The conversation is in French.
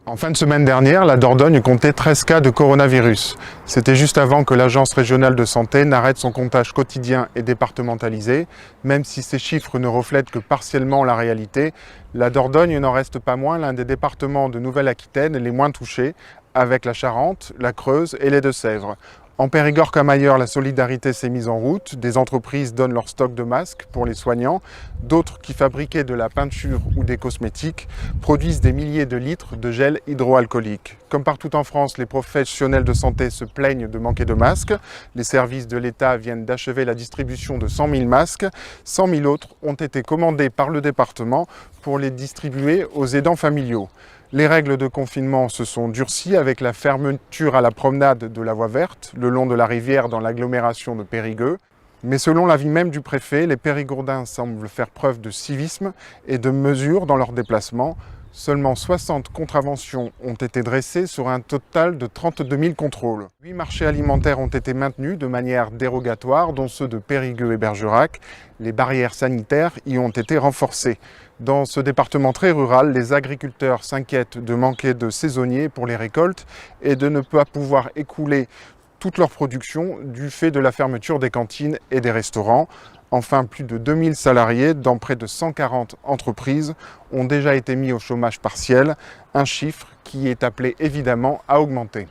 En fin de semaine dernière, la Dordogne comptait 13 cas de coronavirus. C'était juste avant que l'Agence régionale de santé n'arrête son comptage quotidien et départementalisé. Même si ces chiffres ne reflètent que partiellement la réalité, la Dordogne n'en reste pas moins l'un des départements de Nouvelle-Aquitaine les moins touchés, avec la Charente, la Creuse et les Deux-Sèvres. En Périgord comme ailleurs, la solidarité s'est mise en route. Des entreprises donnent leur stock de masques pour les soignants. D'autres qui fabriquaient de la peinture ou des cosmétiques produisent des milliers de litres de gel hydroalcoolique. Comme partout en France, les professionnels de santé se plaignent de manquer de masques. Les services de l'État viennent d'achever la distribution de 100 000 masques. 100 000 autres ont été commandés par le département pour les distribuer aux aidants familiaux. Les règles de confinement se sont durcies avec la fermeture à la promenade de la voie verte, le long de la rivière dans l'agglomération de Périgueux. Mais selon l'avis même du préfet, les Périgourdins semblent faire preuve de civisme et de mesure dans leurs déplacements. Seulement 60 contraventions ont été dressées sur un total de 32 000 contrôles. 8 marchés alimentaires ont été maintenus de manière dérogatoire, dont ceux de Périgueux et Bergerac. Les barrières sanitaires y ont été renforcées. Dans ce département très rural, les agriculteurs s'inquiètent de manquer de saisonniers pour les récoltes et de ne pas pouvoir écouler toute leur production du fait de la fermeture des cantines et des restaurants. Enfin, plus de 2000 salariés dans près de 140 entreprises ont déjà été mis au chômage partiel, un chiffre qui est appelé évidemment à augmenter.